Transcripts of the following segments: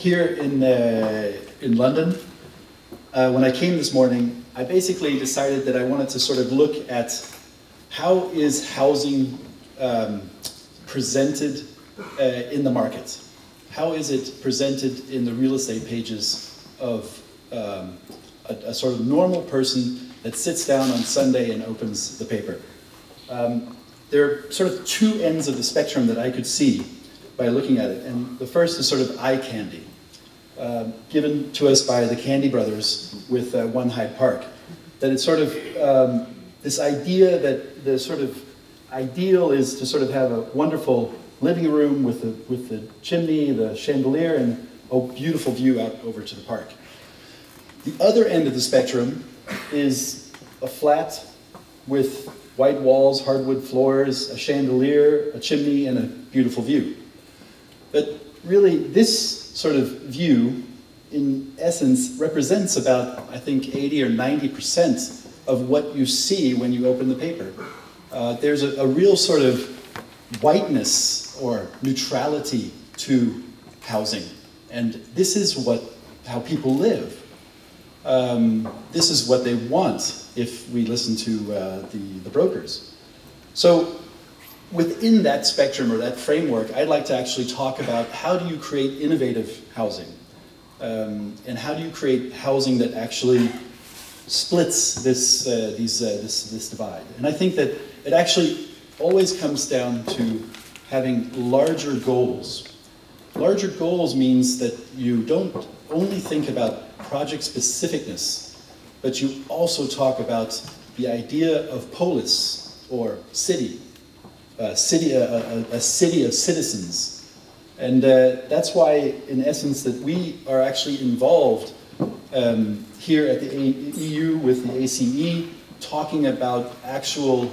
Here in London, when I came this morning, I basically decided that I wanted to sort of look at how is housing presented in the market. How is it presented in the real estate pages of a sort of normal person that sits down on Sunday and opens the paper? There are sort of two ends of the spectrum that I could see by looking at it. And the first is sort of eye candy, given to us by the Candy Brothers with One Hyde Park. That it's sort of this idea that the sort of ideal is to sort of have a wonderful living room with the chimney, the chandelier, and a beautiful view out over to the park. The other end of the spectrum is a flat with white walls, hardwood floors, a chandelier, a chimney, and a beautiful view. But really, this sort of view, in essence, represents about, I think, 80 or 90% of what you see when you open the paper. There's a real sort of whiteness or neutrality to housing. And this is how people live. This is what they want if we listen to the brokers. So within that spectrum or that framework, I'd like to actually talk about how do you create innovative housing? And how do you create housing that actually splits this divide? And I think that it actually always comes down to having larger goals. Larger goals means that you don't only think about project specificness, but you also talk about the idea of polis, or city, a city of citizens. And that's why, in essence, that we are actually involved here at the EU with the ACE, talking about actual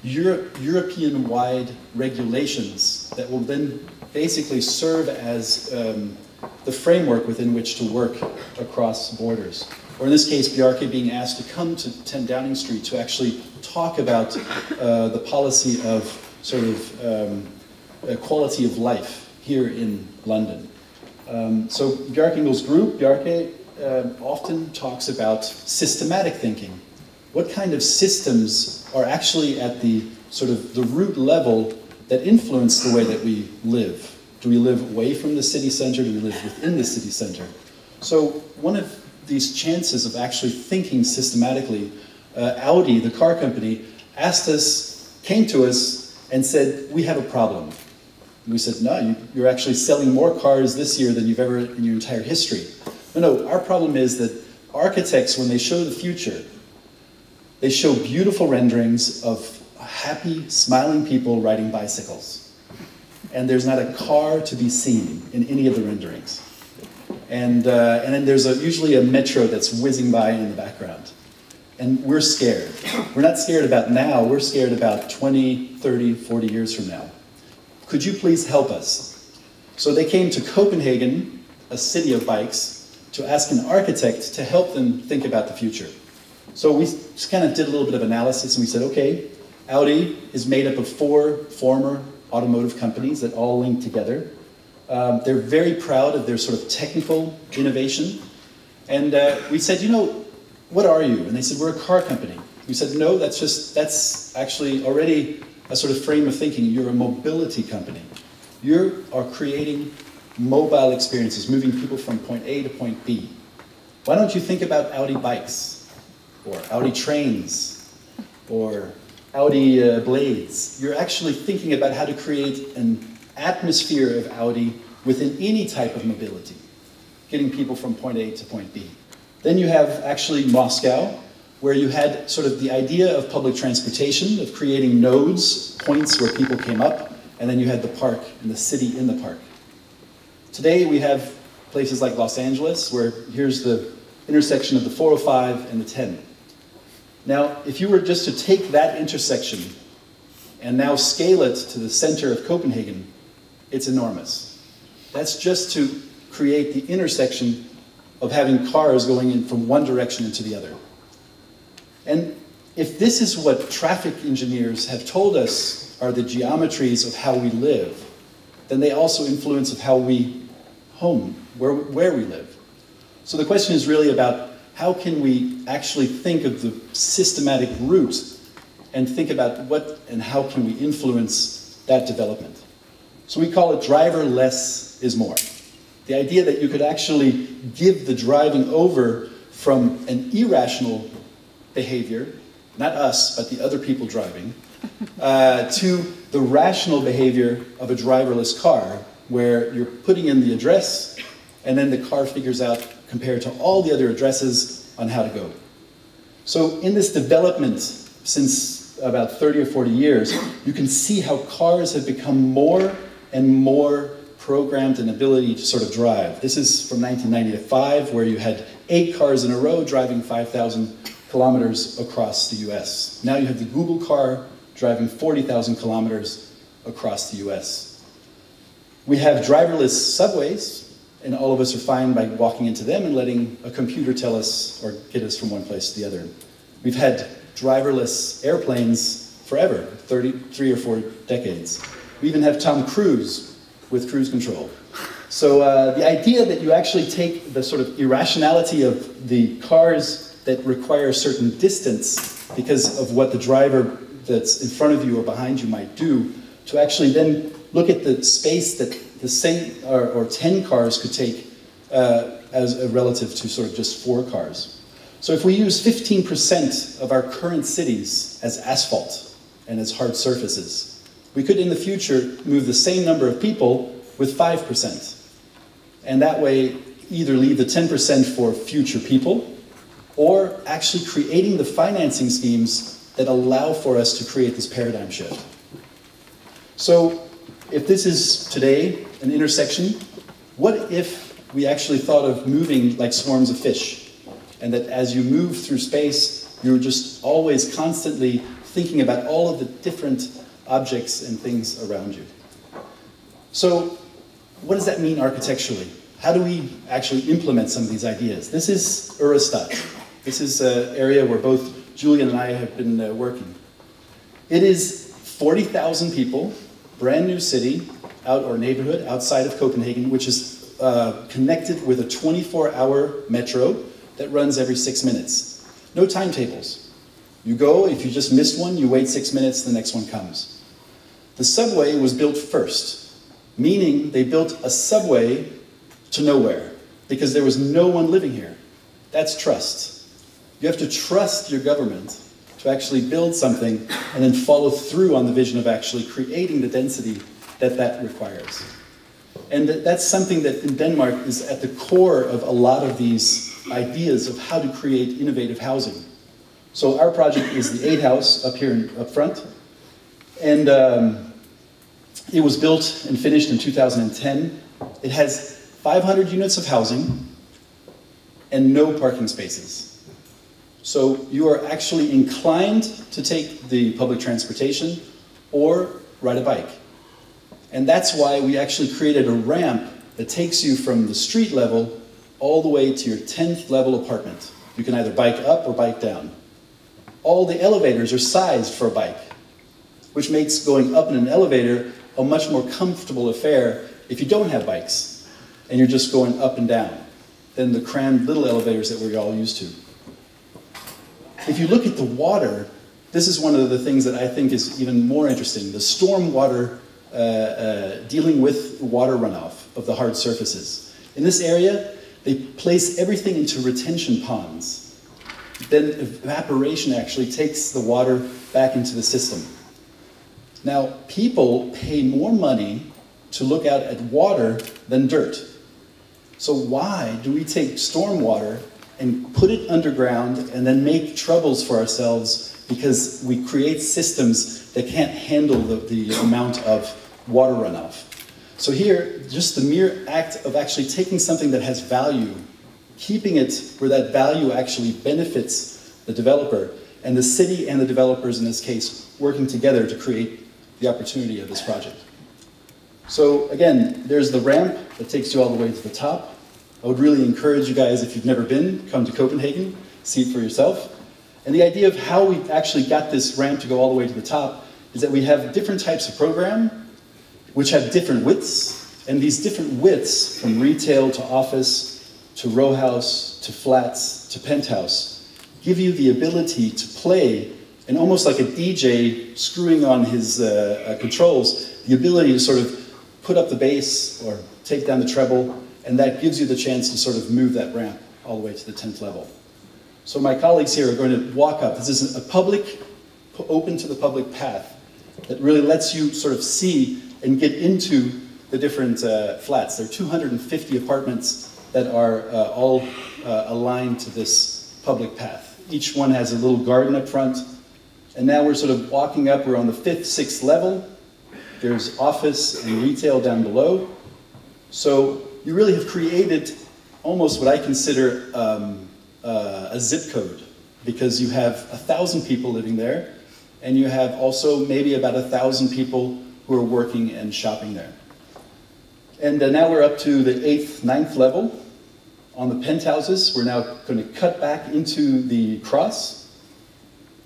European-wide regulations that will then basically serve as the framework within which to work across borders. Or in this case, Bjarke being asked to come to 10 Downing Street to actually talk about the policy of sort of quality of life here in London. So Bjarke Ingels' group, Bjarke, often talks about systematic thinking. What kind of systems are actually at the sort of the root level that influence the way that we live? Do we live away from the city center? Do we live within the city center? So one of these chances of actually thinking systematically, Audi, the car company, came to us and said, we have a problem. And we said, no, you're actually selling more cars this year than you've ever in your entire history. No, our problem is that architects, when they show the future, they show beautiful renderings of happy, smiling people riding bicycles. And there's not a car to be seen in any of the renderings. And then there's usually a metro that's whizzing by in the background. And we're scared. We're not scared about now, we're scared about 20, 30, 40 years from now. Could you please help us? So they came to Copenhagen, a city of bikes, to ask an architect to help them think about the future. So we just kind of did a little bit of analysis and we said, okay, Audi is made up of 4 former automotive companies that all link together. They're very proud of their sort of technical innovation. And we said, you know, what are you? And they said, we're a car company. We said, no, that's actually already a sort of frame of thinking. You're a mobility company. You are creating mobile experiences, moving people from point A to point B. Why don't you think about Audi bikes, or Audi trains, or Audi blades? You're actually thinking about how to create an atmosphere of Audi within any type of mobility, getting people from point A to point B. Then you have actually Moscow, where you had sort of the idea of public transportation, of creating nodes, points where people came up, and then you had the park and the city in the park. Today we have places like Los Angeles, where here's the intersection of the 405 and the 10. Now, if you were just to take that intersection and now scale it to the center of Copenhagen, it's enormous. That's just to create the intersection of having cars going in from one direction into the other. And if this is what traffic engineers have told us are the geometries of how we live, then they also influence of how we home, where we live. So the question is really about how can we actually think of the systematic route and think about what and how can we influence that development. So we call it driver less is more. The idea that you could actually give the driving over from an irrational behavior, not us, but the other people driving, to the rational behavior of a driverless car, where you're putting in the address, and then the car figures out, compared to all the other addresses, on how to go. So in this development, since about 30 or 40 years, you can see how cars have become more and more programmed in ability to sort of drive. This is from 1995, where you had 8 cars in a row driving 5,000 kilometers across the US. Now you have the Google car driving 40,000 kilometers across the US. We have driverless subways, and all of us are fine by walking into them and letting a computer tell us or get us from one place to the other. We've had driverless airplanes forever, 3 or 4 decades. We even have Tom Cruise with cruise control. So the idea that you actually take the sort of irrationality of the cars that require a certain distance because of what the driver that's in front of you or behind you might do, to actually then look at the space that the same or 10 cars could take as a relative to sort of just 4 cars. So if we use 15% of our current cities as asphalt and as hard surfaces, we could in the future move the same number of people with 5%. And that way either leave the 10% for future people, or actually creating the financing schemes that allow for us to create this paradigm shift. So if this is today an intersection, what if we actually thought of moving like swarms of fish? And that as you move through space, you're just always constantly thinking about all of the different objects and things around you. So what does that mean architecturally? How do we actually implement some of these ideas? This is Eurostat. This is an area where both Julian and I have been working. It is 40,000 people, brand new city, or neighborhood outside of Copenhagen, which is connected with a 24-hour metro that runs every 6 minutes. No timetables. You go, if you just missed one, you wait 6 minutes, the next one comes. The subway was built first, meaning they built a subway to nowhere, because there was no one living here. That's trust. You have to trust your government to actually build something and then follow through on the vision of actually creating the density that that requires. And that's something that in Denmark is at the core of a lot of these ideas of how to create innovative housing. So our project is the 8 house up here up front. And it was built and finished in 2010. It has 500 units of housing and no parking spaces. So you are actually inclined to take the public transportation or ride a bike. And that's why we actually created a ramp that takes you from the street level all the way to your 10th level apartment. You can either bike up or bike down. All the elevators are sized for a bike, which makes going up in an elevator a much more comfortable affair if you don't have bikes and you're just going up and down than the crammed little elevators that we're all used to. If you look at the water, this is one of the things that I think is even more interesting. The storm water, dealing with water runoff of the hard surfaces. In this area, they place everything into retention ponds. Then evaporation actually takes the water back into the system. Now, people pay more money to look out at water than dirt. So why do we take storm water and put it underground and then make troubles for ourselves because we create systems that can't handle the amount of water runoff? So here, just the mere act of actually taking something that has value, keeping it where that value actually benefits the developer, and the city and the developers in this case working together to create the opportunity of this project. So again, there's the ramp that takes you all the way to the top. I would really encourage you guys, if you've never been, come to Copenhagen, see it for yourself. And the idea of how we actually got this ramp to go all the way to the top is that we have different types of program, which have different widths And these different widths, from retail to office, to row house, to flats, to penthouse, give you the ability to play, and almost like a DJ screwing on his controls, the ability to sort of put up the bass or take down the treble, and that gives you the chance to sort of move that ramp all the way to the 10th level. So my colleagues here are going to walk up. This is a public, open to the public path that really lets you sort of see and get into the different flats. There are 250 apartments that are all aligned to this public path. Each one has a little garden up front. And now we're sort of walking up. We're on the 5th, 6th level. There's office and retail down below. So you really have created almost what I consider a zip code, because you have 1,000 people living there, and you have also maybe about 1,000 people who are working and shopping there. And now we're up to the 8th, 9th level. On the penthouses, we're now going to cut back into the cross,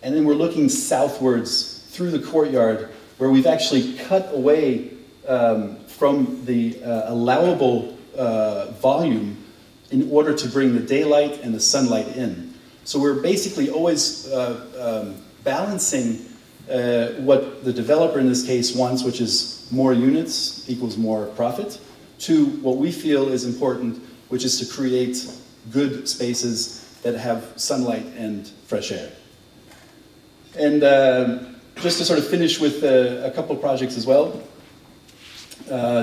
and then we're looking southwards through the courtyard, where we've actually cut away from the allowable volume in order to bring the daylight and the sunlight in. So we're basically always balancing what the developer in this case wants, which is more units equals more profit, to what we feel is important, which is to create good spaces that have sunlight and fresh air. And just to sort of finish with a couple projects as well.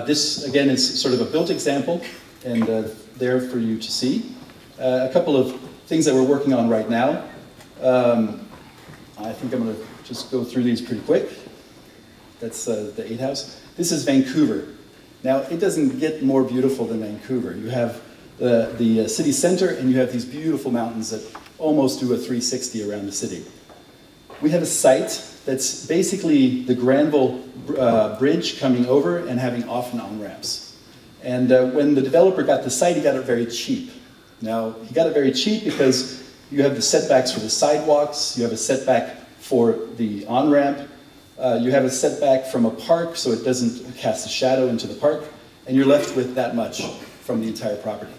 This, again, is sort of a built example, and there for you to see. A couple of things that we're working on right now. I think I'm going to just go through these pretty quick. That's the 8 house. This is Vancouver. Now, it doesn't get more beautiful than Vancouver. You have the city center, and you have these beautiful mountains that almost do a 360 around the city. We have a site that's basically the Granville Bridge coming over and having off and on ramps. And when the developer got the site, he got it very cheap. Now, he got it very cheap because you have the setbacks for the sidewalks, you have a setback for the on-ramp, you have a setback from a park so it doesn't cast a shadow into the park, and you're left with that much from the entire property.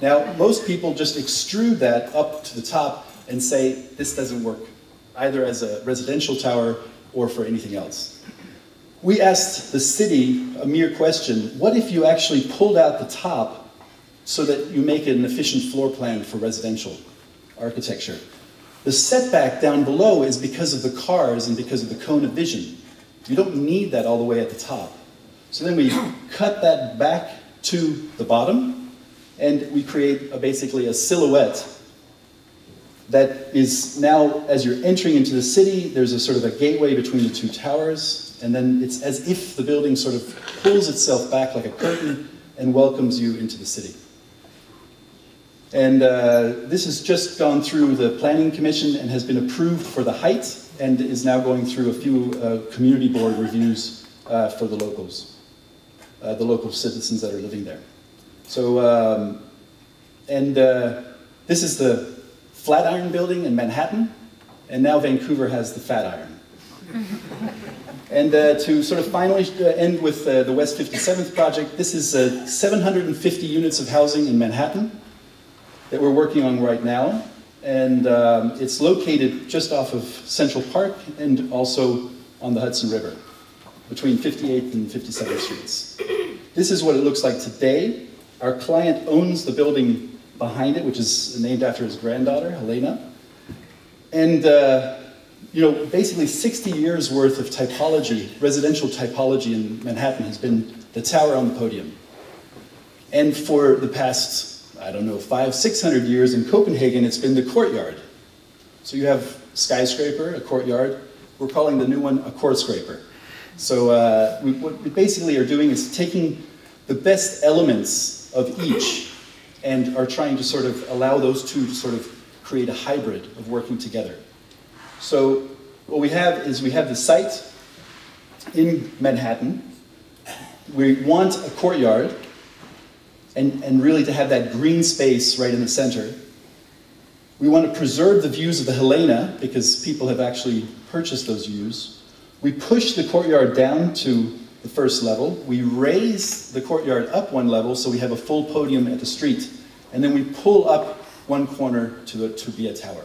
Now, most people just extrude that up to the top and say, this doesn't work, either as a residential tower or for anything else. We asked the city a mere question: what if you actually pulled out the top so that you make it an efficient floor plan for residential architecture? The setback down below is because of the cars and because of the cone of vision. You don't need that all the way at the top. So then we cut that back to the bottom, and we create basically a silhouette that is now, as you're entering into the city, there's a sort of a gateway between the two towers, and then it's as if the building sort of pulls itself back like a curtain and welcomes you into the city. And this has just gone through the planning commission and has been approved for the height, and is now going through a few community board reviews for the locals, the local citizens that are living there. So, this is the Flatiron building in Manhattan, and now Vancouver has the Fat Iron. And to sort of finally end with the West 57th project, this is 750 units of housing in Manhattan that we're working on right now. And it's located just off of Central Park and also on the Hudson River, between 58th and 57th Streets. This is what it looks like today. Our client owns the building behind it, which is named after his granddaughter, Helena. And you know, basically 60 years worth of typology, residential typology in Manhattan has been the tower on the podium. And for the past, I don't know, 500–600 years in Copenhagen, it's been the courtyard. So you have skyscraper, a courtyard. We're calling the new one a court scraper. So what we basically are doing is taking the best elements of each and are trying to sort of allow those two to sort of create a hybrid of working together. So what we have is we have the site in Manhattan. We want a courtyard and really to have that green space right in the center. We want to preserve the views of the Helena because people have actually purchased those views. We push the courtyard down to the first level. We raise the courtyard up one level so we have a full podium at the street. And then we pull up one corner to be a tower.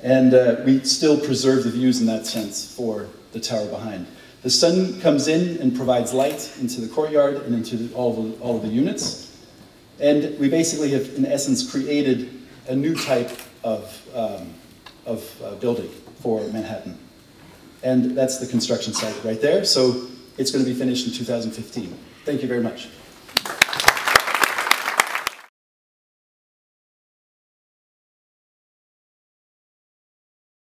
And we still preserve the views in that sense for the tower behind. The sun comes in and provides light into the courtyard and into all of the units. And we basically have, in essence, created a new type of building for Manhattan. And that's the construction site right there. So it's going to be finished in 2015. Thank you very much.